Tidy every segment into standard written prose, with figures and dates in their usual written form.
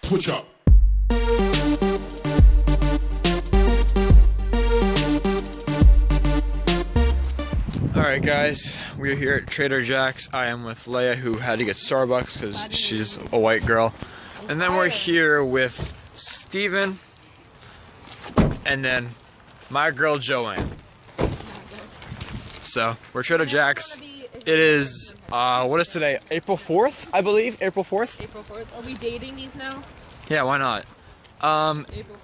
Switch up. Alright guys, we're here at Trader Jack's. I am with Leia, who had to get Starbucks because she's a white girl. And then we're here with Steven, and then my girl Joanne. So, we're Trader Jack's. It is, what is today? April 4th, I believe? April 4th? April 4th. Are we dating these now? Yeah, why not?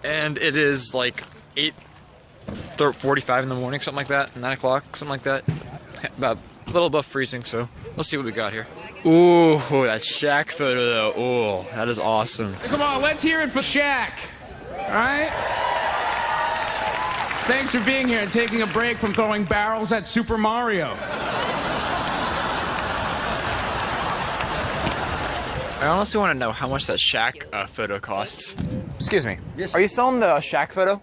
And it is like 8:45 in the morning, something like that. 9 o'clock, something like that. About a little above freezing, so let's see what we got here. Ooh, that Shaq photo though. Ooh, that is awesome. Come on, let's hear it for Shaq. Alright? Thanks for being here and taking a break from throwing barrels at Super Mario. I honestly want to know how much that Shaq photo costs. Excuse me. Yes. Are you selling the Shaq photo?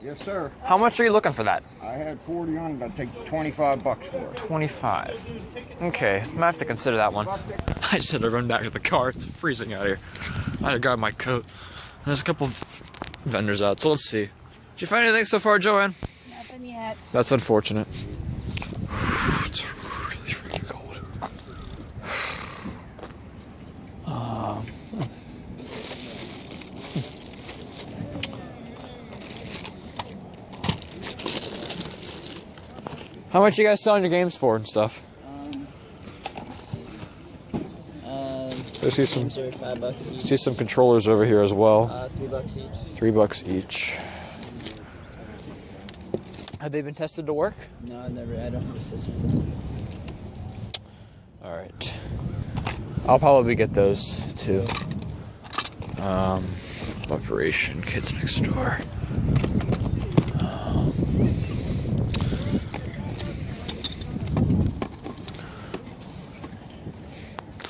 Yes, sir. How much are you looking for that? I had 40 on it. I'd take 25 bucks for it. 25. Okay, I might have to consider that one. I just had to run back to the car. It's freezing out here. I had to grab my coat. There's a couple vendors out, so let's see. Did you find anything so far, Joanne? Nothing yet. That's unfortunate. It's really freaking cold. How much you guys selling your games for and stuff? I see some. games are $5 each. See some controllers over here as well. $3 each. $3 each. Have they been tested to work? No, I don't have a system. Alright. I'll probably get those too. Operation Kids Next Door.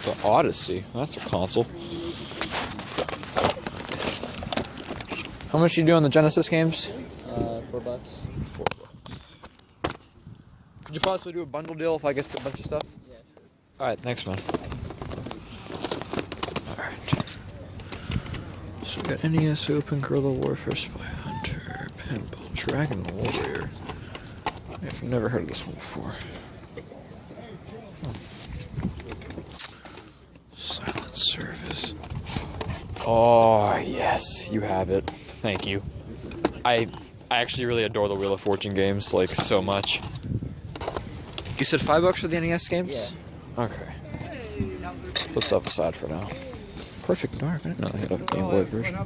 The Odyssey. That's a console. How much you do on the Genesis games? $4. $4. Could you possibly do a bundle deal if I get a bunch of stuff? Yeah, sure. Alright, thanks, man. Alright. So we got NES Open, Guerrilla Warfare, Spy Hunter, Pinball, Dragon Warrior. I've never heard of this one before. Silent Service. Oh, yes, you have it. Thank you. I actually really adore the Wheel of Fortune games, like, so much. You said $5 for the NES games? Yeah. Okay. Put stuff aside for now. Perfect Dark. I didn't know they had a Game Boy version.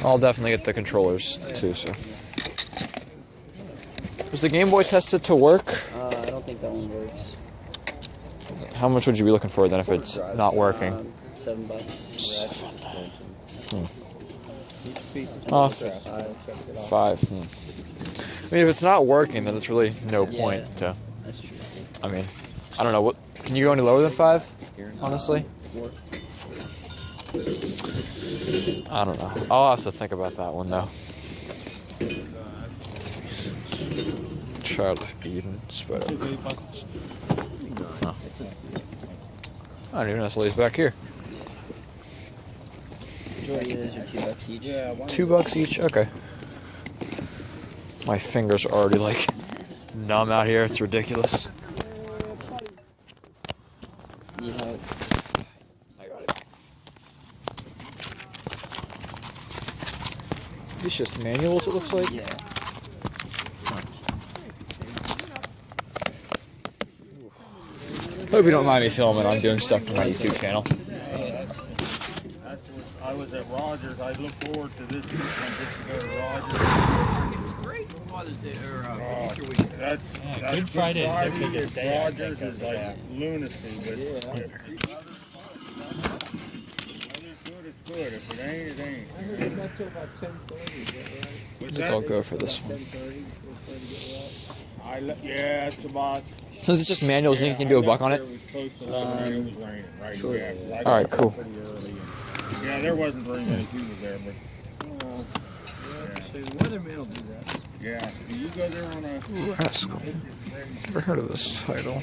I'll definitely get the controllers too, so. Was the Game Boy tested to work? I don't think that one works. How much would you be looking for then if it's not working? $7. 7. Oh, 5. I mean, if it's not working, then it's really no point to. That's true. I mean, I don't know. What can you go any lower than 5? Honestly, 4. I don't know. I'll have to think about that one though. Child of Eden, Spider. Huh. I don't even know this lady's back here. Majority of those are $2 each. Yeah. $2 each. Okay. My fingers are already like numb out here. It's ridiculous. You know, I got it. These just manuals, it looks like. yeah. Hope you don't mind me filming. I'm doing stuff for my YouTube channel. I was at Rogers. I look forward to this weekend just to go to Rogers. It was great for Father's Day or Easter week. That's Good Friday is their biggest day. Rogers is like lunacy, but whether it's good, it's good. If it ain't, it ain't. I heard it's not till about 10:30. I think I'll go for this one. Yeah, it's about. Since it's just manuals, you can do $1 on it. It was close to 11, it was raining, right? Sure. Yeah, All right, cool. Yeah, there wasn't very many people there, but. The weatherman will do that. Yeah, do you go there on a... Rascal. Never heard of this title.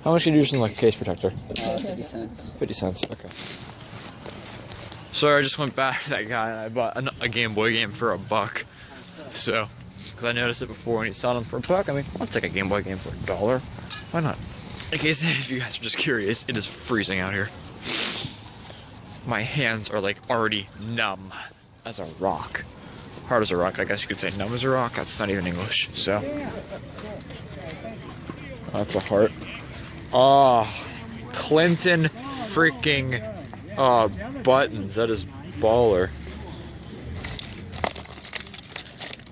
How much did you use in like case protector? 50 cents. 50 cents, okay. So I just went back to that guy and I bought a Game Boy game for $1. So, because I noticed it before when he sold them for $1. I mean, I'll take a Game Boy game for $1. Why not? In case if you guys are just curious, it is freezing out here. My hands are like already numb as a rock. Hard as a rock, I guess you could say numb as a rock. That's not even English, so. That's a heart. Oh, Clinton freaking buttons. That is baller.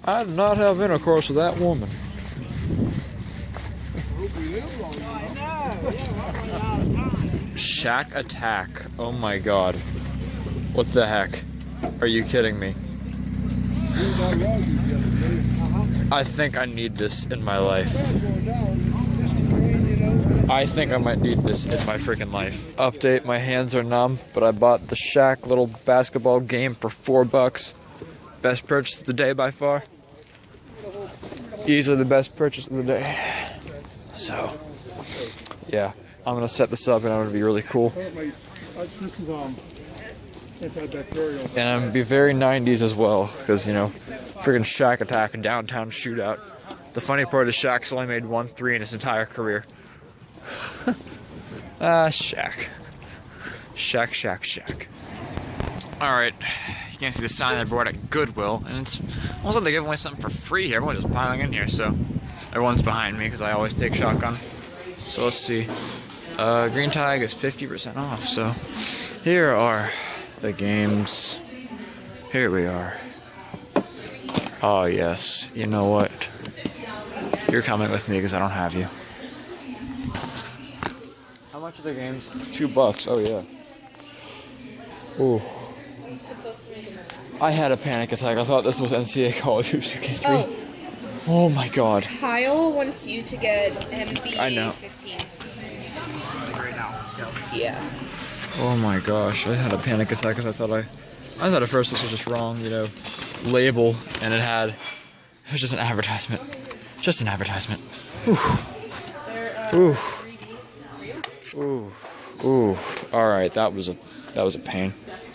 I did not have intercourse with that woman. Shack Attack. Oh my god. What the heck? Are you kidding me? I think I need this in my life. I think I might need this in my freaking life. Update, my hands are numb, but I bought the Shaq little basketball game for $4. Best purchase of the day by far. Easily the best purchase of the day. So, yeah, I'm gonna set this up and I'm gonna be really cool. This is antibacterial. And I'm gonna be very 90s as well, because, you know, freaking Shaq Attack and downtown shootout. The funny part is Shaq's only made 1 3 in his entire career. Shaq. Shaq. Alright, you can see the sign they brought at Goodwill, and it's almost like they're giving away something for free here. Everyone's just piling in here, so everyone's behind me because I always take shotgun. So let's see. Green Tag is 50% off, so here are the games. Here we are. Oh yes, you know what? You're coming with me because I don't have you. How much are the games? $2. Oh yeah. Ooh. I had a panic attack. I thought this was NCAA College Hoops 2K3. Oh my god. Kyle wants you to get MB I know. 15. Yeah. Oh my gosh. I had a panic attack because I thought at first this was just wrong, you know, label, and it was just an advertisement. Just an advertisement. Ooh. Ooh. Ooh. Alright, that was a pain.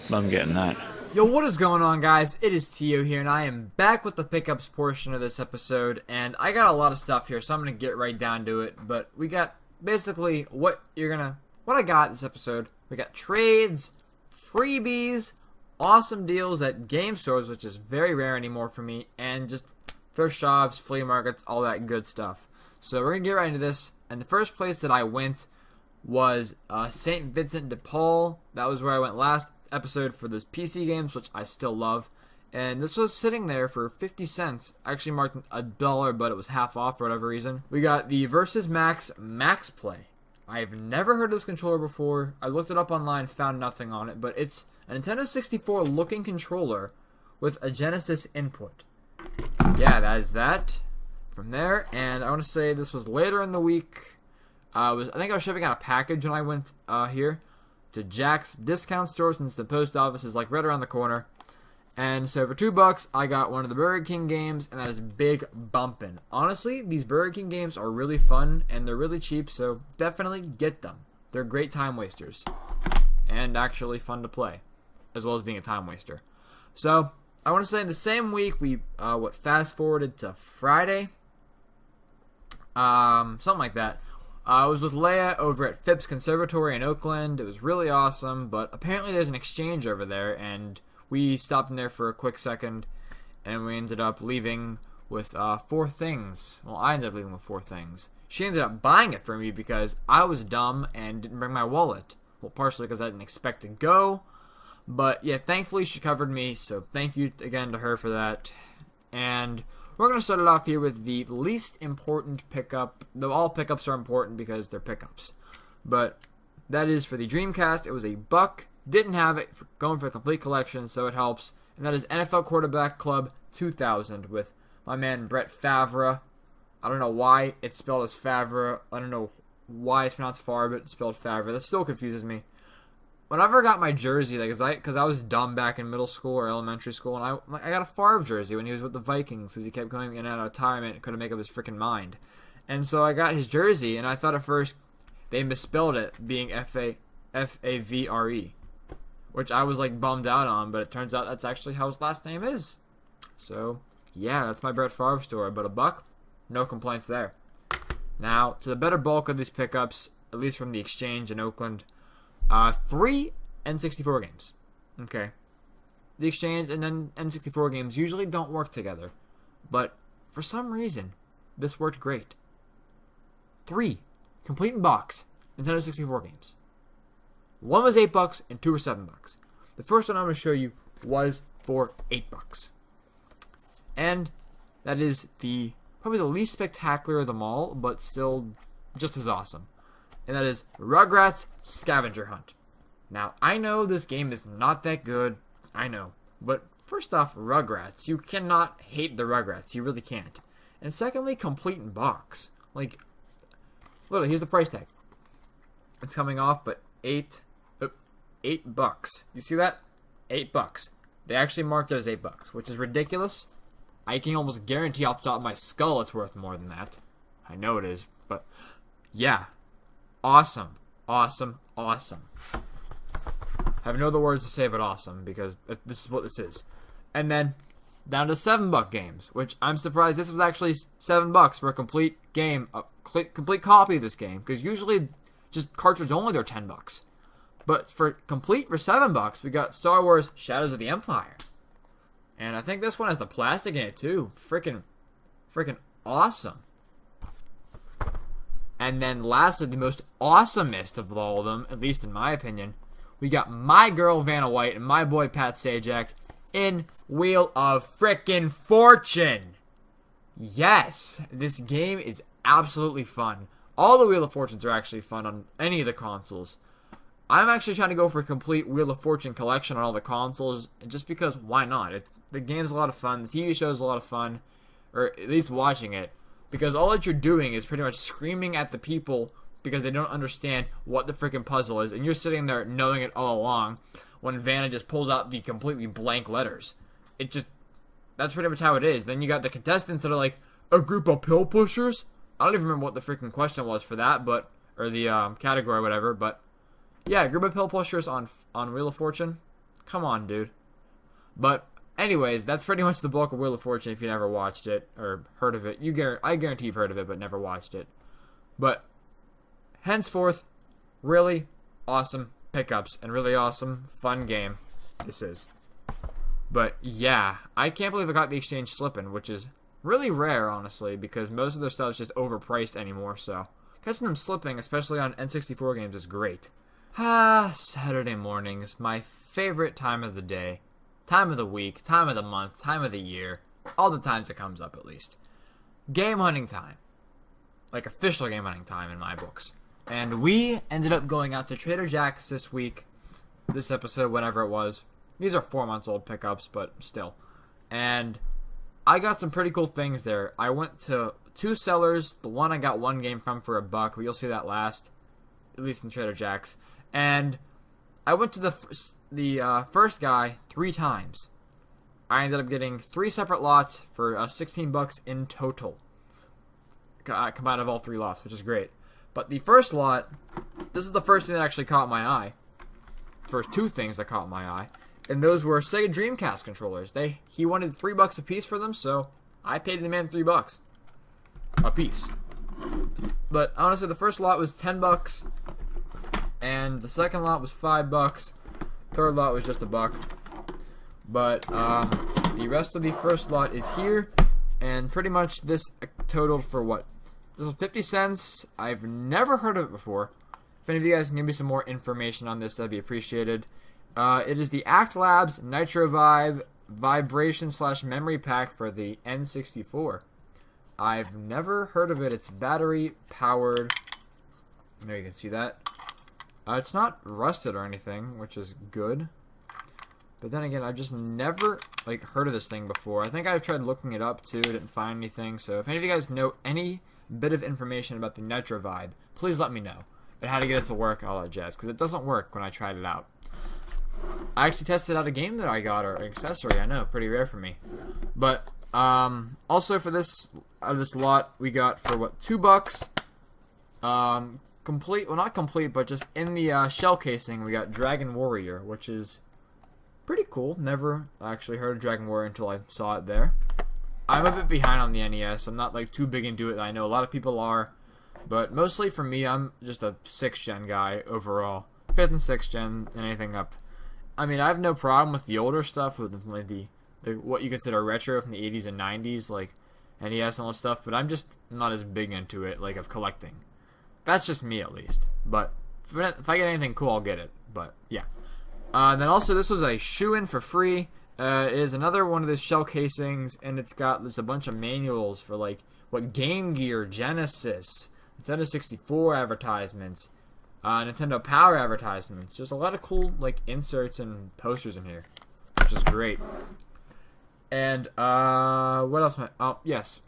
But I'm getting that. Yo, what is going on, guys? It is Teeohh here, and I am back with the pickups portion of this episode, and I got a lot of stuff here, so I'm going to get right down to it, but we got basically what I got this episode. We got trades, freebies, awesome deals at game stores, which is very rare anymore for me, and just thrift shops, flea markets, all that good stuff. So we're going to get right into this, and the first place that I went was St. Vincent de Paul. That was where I went last episode for those PC games, which I still love. And this was sitting there for 50 cents. Actually marked $1, but it was half off for whatever reason. We got the Versus Max Max Play. I've never heard of this controller before. I looked it up online, found nothing on it, but it's a Nintendo 64 looking controller with a Genesis input. Yeah, that is that. From there, and I want to say this was later in the week. I think I was shipping out a package when I went here to Jack's discount store, since the post office is like right around the corner. And so for $2, I got one of the Burger King games, and that is big bumpin'. Honestly, these Burger King games are really fun, and they're really cheap, so definitely get them. They're great time wasters, and actually fun to play, as well as being a time waster. So I want to say in the same week, we fast forwarded to Friday, something like that. I was with Leia over at Phipps Conservatory in Oakland. It was really awesome, but apparently there's an exchange over there, and we stopped in there for a quick second, and we ended up leaving with 4 things. Well, I ended up leaving with 4 things. She ended up buying it for me because I was dumb and didn't bring my wallet. Well, partially because I didn't expect to go, but yeah, thankfully she covered me, so thank you again to her for that. And we're going to start it off here with the least important pickup. Though all pickups are important because they're pickups. But that is for the Dreamcast. It was $1. Didn't have it, going for a complete collection, so it helps. And that is NFL Quarterback Club 2000 with my man Brett Favre. I don't know why it's spelled as Favre. I don't know why it's pronounced Favre, but it's spelled Favre. That still confuses me. whenever I got my jersey, like, cause I was dumb back in middle school or elementary school, and I got a Favre jersey when he was with the Vikings, because he kept going in and out of retirement and couldn't make up his freaking mind. And so I got his jersey, and I thought at first they misspelled it, being Favre, which I was like bummed out on, but it turns out that's actually how his last name is. So yeah, that's my Brett Favre story. But a buck, no complaints there. Now to the better bulk of these pickups, at least from the exchange in Oakland. 3 N64 games. Okay. The exchange and then N64 games usually don't work together. But for some reason, this worked great. 3 complete in box Nintendo 64 games. One was $8 and 2 were $7. The first one I'm going to show you was for $8. And that is probably the least spectacular of them all, but still just as awesome. And that is Rugrats Scavenger Hunt. Now, I know this game is not that good, I know. But first off, Rugrats. You cannot hate the Rugrats. You really can't. And secondly, complete in box. Like, literally, here's the price tag. It's coming off, but $8. You see that? $8. They actually marked it as $8, which is ridiculous. I can almost guarantee off the top of my skull it's worth more than that. I know it is, but yeah. Awesome. Awesome. Awesome. I have no other words to say but awesome, because this is what this is. And then down to $7 games, which I'm surprised this was actually $7 for a complete game, a complete copy of this game, because usually just cartridge only they're $10. But for complete for $7, we got Star Wars Shadows of the Empire. And I think this one has the plastic in it too. Freaking awesome. And then lastly, the most awesomest of all of them, at least in my opinion, we got my girl Vanna White and my boy Pat Sajak in Wheel of Frickin' Fortune. Yes, this game is absolutely fun. All the Wheel of Fortunes are actually fun on any of the consoles. I'm actually trying to go for a complete Wheel of Fortune collection on all the consoles, just because why not? The game's a lot of fun, the TV show's a lot of fun, or at least watching it. Because all that you're doing is pretty much screaming at the people because they don't understand what the freaking puzzle is. And you're sitting there knowing it all along when Vanna just pulls out the completely blank letters. That's pretty much how it is. Then you got the contestants that are like, a group of pill pushers? I don't even remember what the freaking question was for that, but, or the category or whatever, but yeah, a group of pill pushers on Wheel of Fortune? Come on, dude. But anyways, that's pretty much the bulk of Wheel of Fortune if you never watched it or heard of it. I guarantee you've heard of it but never watched it. But henceforth, really awesome pickups and really awesome fun game this is. But yeah, I can't believe I got the exchange slipping, which is really rare, honestly, because most of their stuff is just overpriced anymore, so catching them slipping, especially on N64 games, is great. Saturday mornings, my favorite time of the day. Time of the week, time of the month, time of the year. All the times it comes up, at least. Game hunting time. Like, official game hunting time in my books. And we ended up going out to Trader Jack's this week. This episode, whenever it was. These are 4 months old pickups, but still. And I got some pretty cool things there. I went to 2 sellers. The one I got 1 game from for $1, but you'll see that last. At least in Trader Jack's. And I went to the first guy 3 times. I ended up getting 3 separate lots for $16 in total. Combined of all 3 lots, which is great. But the first lot, this is the first thing that actually caught my eye. First 2 things that caught my eye. And those were Sega Dreamcast controllers. He wanted $3 a piece for them, so I paid the man $3 a piece. But honestly, the first lot was $10. And the second lot was $5. Third lot was just $1. But the rest of the first lot is here, and pretty much this totaled for what? This was 50 cents. I've never heard of it before. If any of you guys can give me some more information on this, that'd be appreciated. It is the Act Labs Nitro Vibe Vibration/Memory Pack for the N64. I've never heard of it. It's battery powered. There, you can see that. It's not rusted or anything, which is good. But then again, I've just never heard of this thing before. I think I've tried looking it up too, didn't find anything. So if any of you guys know any bit of information about the Nitro Vibe, please let me know. and how to get it to work and all that jazz, because it doesn't work when I tried it out. I actually tested out a game that I got, or an accessory. I know, pretty rare for me. But also for this, out of this lot, we got for what, $2. Complete, well, not complete, but just in the shell casing, we got Dragon Warrior, which is pretty cool. Never actually heard of Dragon Warrior until I saw it there. I'm a bit behind on the NES. I'm not like too big into it. I know a lot of people are, but mostly for me, I'm just a 6th gen guy overall. 5th and 6th gen, and anything up. I mean, I have no problem with the older stuff, with like the what you consider retro from the 80s and 90s, like NES and all that stuff, but I'm just not as big into it, like, of collecting. That's just me, at least. But if I get anything cool, I'll get it. But yeah. Then also, this was a shoe-in for free. It is another one of those shell casings, and it's got a bunch of manuals for like what Game Gear, Genesis, Nintendo 64 advertisements, Nintendo Power advertisements. Just a lot of cool like inserts and posters in here, which is great. And what else? Oh yes.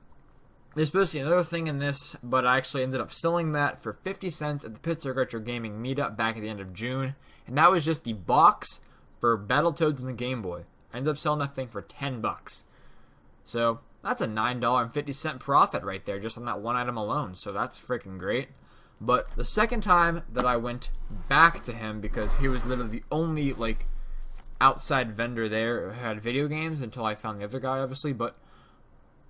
There's supposed to be another thing in this, but I actually ended up selling that for 50 cents at the Pittsburgh Retro Gaming Meetup back at the end of June. And that was just the box for Battletoads and the Game Boy. I ended up selling that thing for $10. So that's a $9.50 profit right there just on that one item alone. So that's freaking great. But the second time that I went back to him, because he was literally the only like outside vendor there who had video games until I found the other guy, obviously, but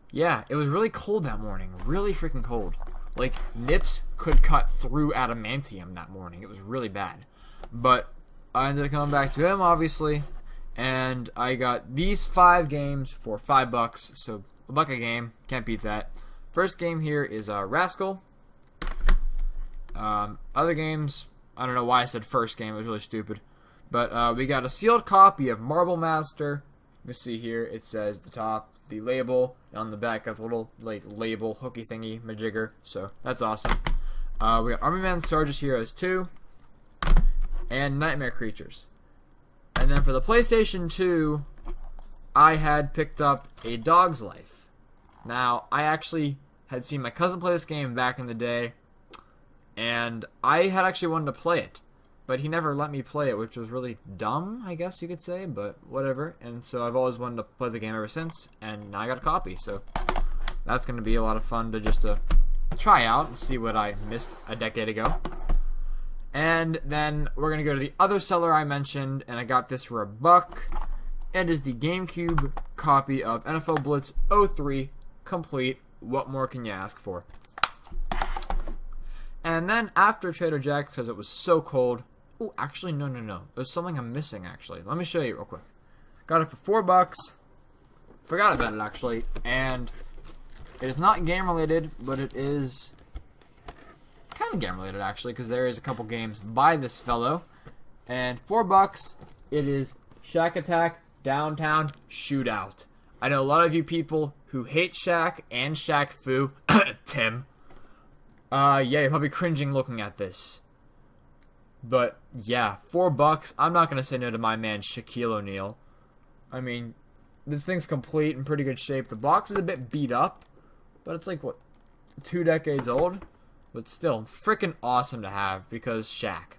yeah, it was really cold that morning. Really freaking cold. Like, nips could cut through adamantium that morning. It was really bad. But I ended up coming back to him, obviously, and I got these 5 games for $5. So, $1 a game. Can't beat that. First game here is Rascal. Other games, I don't know why I said first game. It was really stupid. But we got a sealed copy of Marble Master. You can see here, it says the top, the label, and on the back of the little like label hooky thingy majigger. So that's awesome. We got Army Man Sarge's Heroes 2 and Nightmare Creatures. And then for the PlayStation 2, I had picked up A Dog's Life. Now, I actually had seen my cousin play this game back in the day, and I had actually wanted to play it, but he never let me play it, which was really dumb, I guess you could say, but whatever. And so I've always wanted to play the game ever since, and now I got a copy. So that's going to be a lot of fun to just try out and see what I missed a decade ago. And then we're going to go to the other seller I mentioned, and I got this for $1. It is the GameCube copy of NFL Blitz 03 complete. What more can you ask for? And then after Trader Jack's, because it was so cold. Oh, actually, no. There's something I'm missing, actually. Let me show you real quick. Got it for $4. Forgot about it, actually. And it is not game-related, but it is kind of game-related, actually, because there is a couple games by this fellow. And $4, it is Shack Attack Downtown Shootout. I know a lot of you people who hate Shaq and Shaq Fu. Tim. Yeah, you're probably cringing looking at this. But, yeah, $4. I'm not going to say no to my man Shaquille O'Neal. I mean, this thing's complete in pretty good shape. The box is a bit beat up, but it's like, what, 2 decades old? But still, freaking awesome to have because Shaq.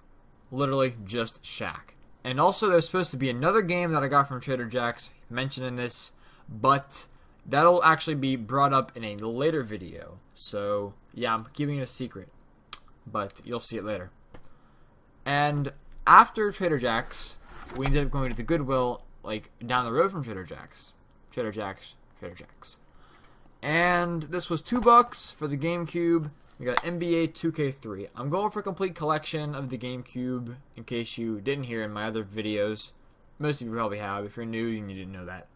Literally just Shaq. And also, there's supposed to be another game that I got from Trader Jack's mentioned in this, but that'll actually be brought up in a later video. So, yeah, I'm keeping it a secret, but you'll see it later. And after Trader Jack's, we ended up going to the Goodwill, like, down the road from Trader Jack's. Trader Jack's. And this was $2 for the GameCube. We got NBA 2K3. I'm going for a complete collection of the GameCube, in case you didn't hear in my other videos. Most of you probably have. If you're new and you didn't know that.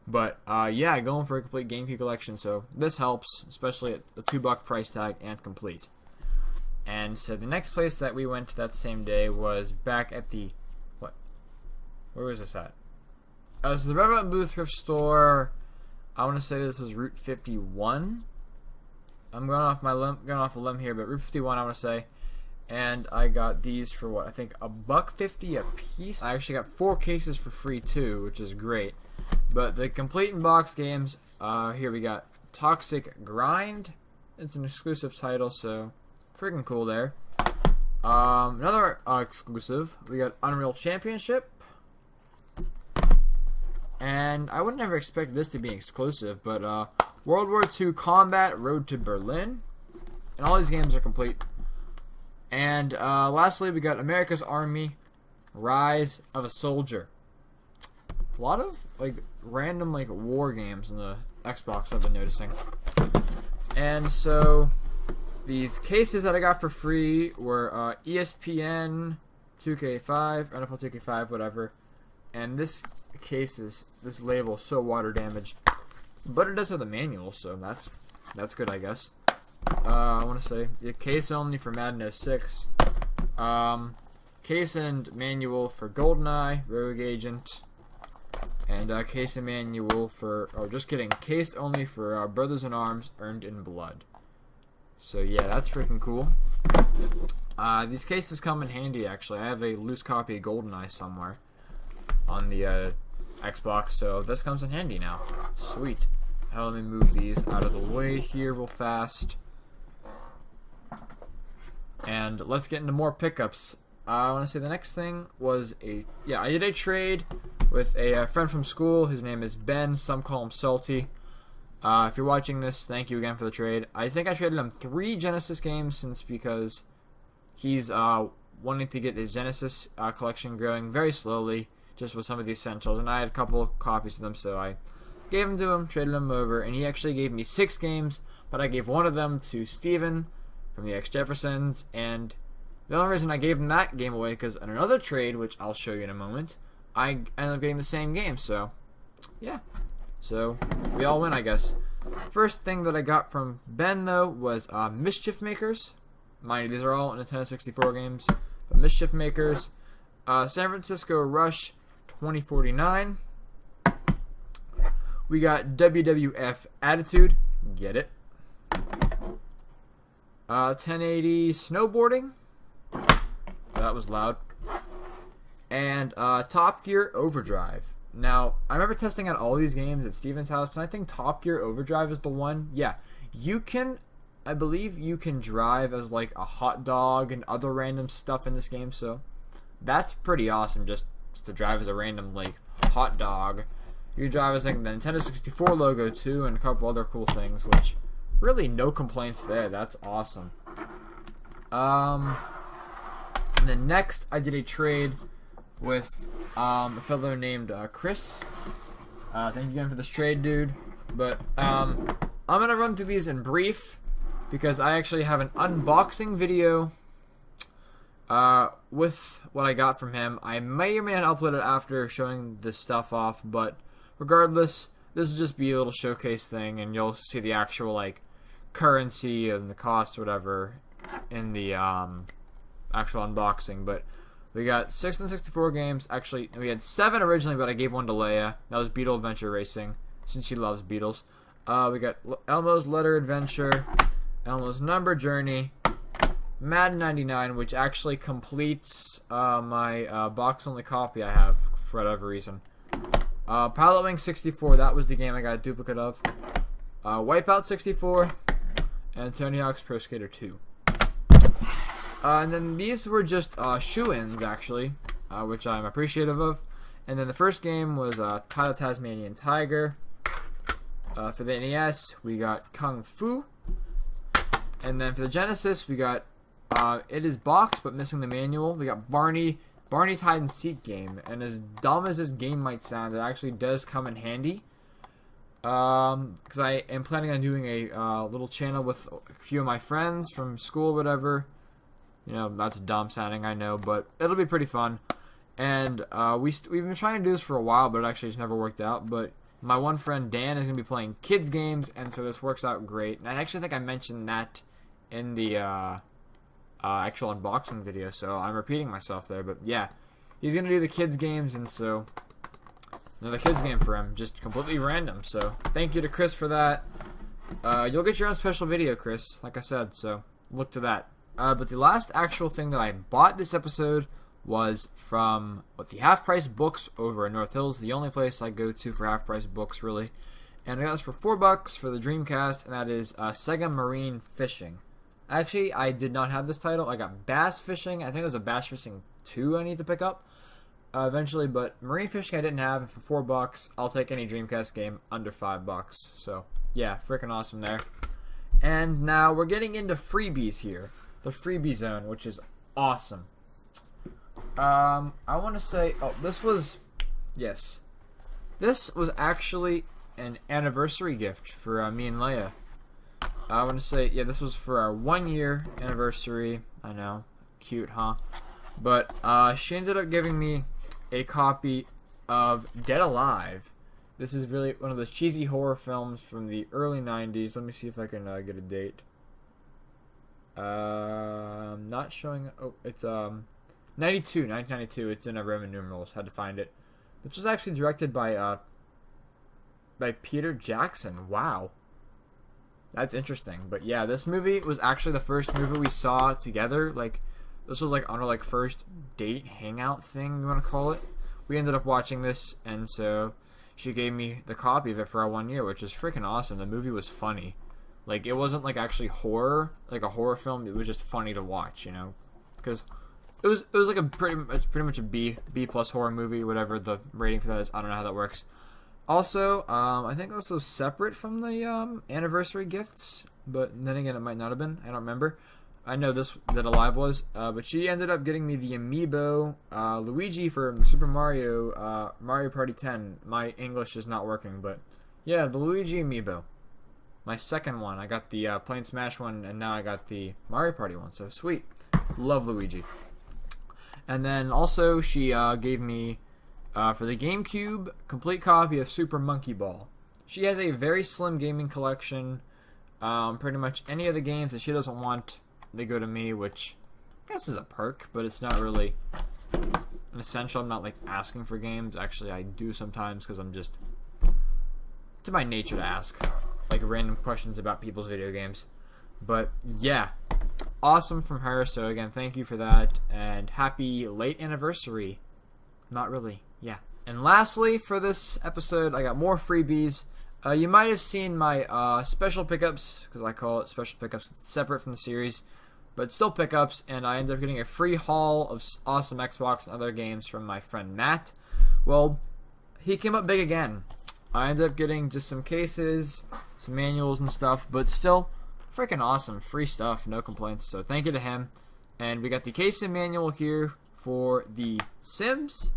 But, yeah, going for a complete GameCube collection. So, this helps, especially at the $2 price tag and complete. And so the next place that we went that same day was back at the, what? Where was this at? It was the Red Booth Thrift Store. I want to say this was Route 51. I'm going off a limb here, but Route 51 I want to say. And I got these for what? I think $1.50 a piece. I actually got 4 cases for free too, which is great. But the complete in box games, here we got Toxic Grind. It's an exclusive title, so freaking cool there. Another exclusive. We got Unreal Championship. And I would never expect this to be exclusive, but World War II Combat Road to Berlin. And all these games are complete. And lastly, we got America's Army Rise of a Soldier. A lot of like random like war games in the Xbox I've been noticing. And so these cases that I got for free were ESPN 2K5, NFL 2K5, whatever. And this label is so water damaged, but it does have the manual, so that's good, I guess. I want to say the case only for Madden 06, case and manual for GoldenEye, Rogue Agent, and case and manual for just kidding, case only for Brothers in Arms, Earned in Blood. So yeah, that's freaking cool. These cases come in handy actually. I have a loose copy of GoldenEye somewhere on the Xbox, so this comes in handy now. Sweet. Let me move these out of the way here real fast. And let's get into more pickups. I want to say the next thing was I did a trade with a friend from school. His name is Ben. Some call him Salty. If you're watching this, thank you again for the trade. I think I traded him 3 Genesis games because he's wanting to get his Genesis collection growing very slowly, just with some of the essentials, and I had a couple copies of them, so I gave them to him, traded them over, and he actually gave me 6 games, but I gave one of them to Steven from the X Jeffersons, and the only reason I gave him that game away because in another trade, which I'll show you in a moment, I ended up getting the same game, so yeah. So we all win, I guess. First thing that I got from Ben, though, was Mischief Makers. Mind you, these are all Nintendo 64 games, but Mischief Makers, San Francisco Rush 2049. We got WWF Attitude. Get it. 1080 Snowboarding. That was loud. And Top Gear Overdrive. Now, I remember testing out all these games at Steven's house, and I think Top Gear Overdrive is the one. Yeah, I believe you can drive as like a hot dog and other random stuff in this game, so that's pretty awesome just to drive as a random like hot dog. You can drive as like the Nintendo 64 logo too, and a couple other cool things, which really no complaints there. That's awesome. And then next I did a trade with a fellow named Chris. Thank you again for this trade, dude. But I'm gonna run through these in brief because I actually have an unboxing video with what I got from him. I may or may not upload it after showing this stuff off, but regardless, this will just be a little showcase thing, and you'll see the actual like currency and the cost, or whatever, in the actual unboxing. But we got 6 and 64 games. Actually, we had 7 originally, but I gave one to Leia. That was Beetle Adventure Racing, since she loves Beetles. We got Elmo's Letter Adventure, Elmo's Number Journey, Madden 99, which actually completes my box-only copy I have for whatever reason. Pilot Wing 64, that was the game I got a duplicate of. Wipeout 64, and Tony Hawk's Pro Skater 2. And then these were just shoo-ins, actually, which I'm appreciative of. And then the first game was Title Tasmanian Tiger. For the NES, we got Kung Fu. And then for the Genesis, we got it is boxed but missing the manual. We got Barney's Hide and Seek game. And as dumb as this game might sound, it actually does come in handy. Because I am planning on doing a little channel with a few of my friends from school, whatever. You know, that's dumb sounding, I know, but it'll be pretty fun. And we've been trying to do this for a while, but it actually just never worked out. But my one friend Dan is going to be playing kids games, and so this works out great. And I actually think I mentioned that in the actual unboxing video, so I'm repeating myself there. But yeah, he's going to do the kids games, and so another kids game for him, just completely random. So thank you to Chris for that. You'll get your own special video, Chris, like I said, so look to that. But the last actual thing that I bought this episode was from the Half Price Books over in North Hills, the only place I go to for half price books, really. And I got this for $4 for the Dreamcast, and that is Sega Marine Fishing. Actually, I did not have this title. I got Bass Fishing. I think it was a Bass Fishing 2 I need to pick up eventually, but Marine Fishing I didn't have, and for $4, I'll take any Dreamcast game under $5. So, yeah, freaking awesome there. And now we're getting into freebies here. The freebie zone, which is awesome. I want to say, this was actually an anniversary gift for me and Leia. I want to say, this was for our 1-year anniversary. I know, cute, huh? But she ended up giving me a copy of Dead Alive. This is really one of those cheesy horror films from the early 90s. Let me see if I can get a date. I'm not showing. Oh, it's 1992. It's in Roman numerals. Had to find it. This was actually directed by Peter Jackson. Wow, that's interesting. But yeah, this movie was actually the first movie we saw together. Like, this was like on our first date hangout thing, you want to call it. We ended up watching this, and so she gave me the copy of it for our 1 year, which is freaking awesome. The movie was funny. Like, it wasn't like actually horror, like a horror film. It was just funny to watch, you know, because it was like a pretty much a B plus horror movie, whatever the rating for that is. I don't know how that works. Also, I think this was separate from the anniversary gifts, but then again, it might not have been. I don't remember. I know that Alive was, but she ended up getting me the amiibo Luigi from Super Mario Mario Party 10. My English is not working, but yeah, the Luigi amiibo. My second one. I got the Plane Smash one, and now I got the Mario Party one. So sweet. Love Luigi. And then also she gave me for the GameCube complete copy of Super Monkey Ball. She has a very slim gaming collection. Pretty much any of the games that she doesn't want, they go to me, which I guess is a perk, but it's not really an essential. I'm not like asking for games. Actually, I do sometimes because I'm just, it's my nature to ask like random questions about people's video games. But yeah, awesome from her. So again, thank you for that, and happy late anniversary. Not really, yeah. And lastly, for this episode, I got more freebies. You might have seen my special pickups, because I call it special pickups, separate from the series, but still pickups, and I ended up getting a free haul of awesome Xbox and other games from my friend Matt. Well, he came up big again. I ended up getting just some cases, some manuals and stuff, but still freaking awesome. Free stuff, no complaints, so thank you to him. And we got the case and manual here for the Sims,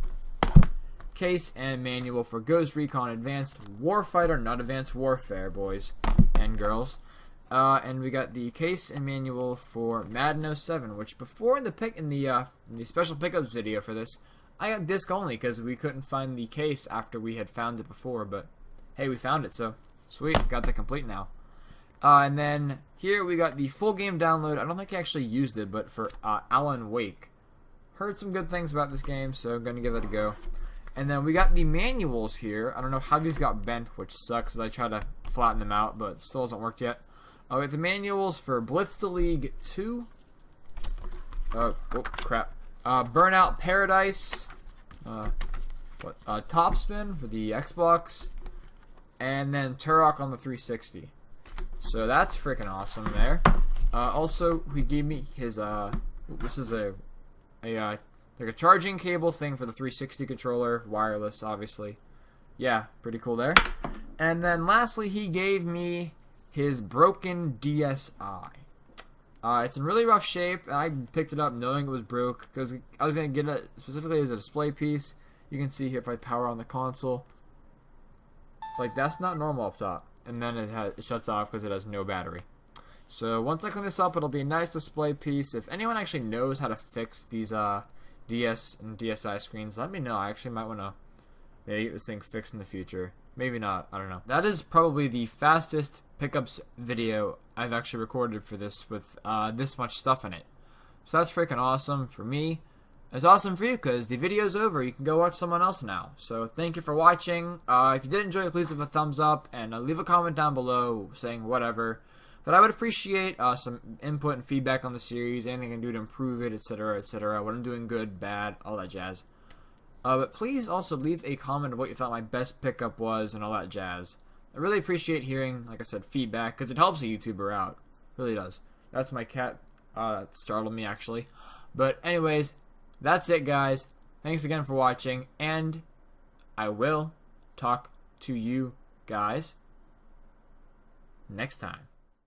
case and manual for Ghost Recon Advanced Warfighter, not Advanced Warfare, boys and girls. And we got the case and manual for Madden 07, which before in the special pickups video for this, I got disc only because we couldn't find the case after we had found it before. But hey, we found it, so sweet, got the complete now. And then here we got the full game download. I don't think I actually used it, but for Alan Wake, heard some good things about this game, so I'm gonna give it a go. And then we got the manuals here. I don't know how these got bent, which sucks, because I tried to flatten them out, but it still hasn't worked yet. We got the manuals for Blitz the League 2. Oh, crap. Burnout Paradise. Topspin for the Xbox. And then Turok on the 360. So that's freaking awesome there. Also, he gave me his, this is like a charging cable thing for the 360 controller, wireless, obviously. Yeah, pretty cool there. And then lastly, he gave me his broken DSi. It's in really rough shape, and I picked it up knowing it was broke because I was going to get it specifically as a display piece. You can see here if I power on the console. Like, that's not normal up top. And then it shuts off because it has no battery. So once I clean this up, it'll be a nice display piece. If anyone actually knows how to fix these DS and DSi screens, let me know. I actually might want to maybe get this thing fixed in the future. Maybe not. I don't know. That is probably the fastest pickups video I've actually recorded for this with this much stuff in it. So that's freaking awesome for me. It's awesome for you because the video's over. You can go watch someone else now. So thank you for watching. If you did enjoy it, please leave a thumbs up and leave a comment down below saying whatever. But I would appreciate some input and feedback on the series, anything I can do to improve it, etc., etc. What I'm doing good, bad, all that jazz. But please also leave a comment of what you thought my best pickup was and all that jazz. I really appreciate hearing, like I said, feedback because it helps a YouTuber out. It really does. That's my cat. That startled me, actually. But anyways, that's it, guys. Thanks again for watching, and I will talk to you guys next time.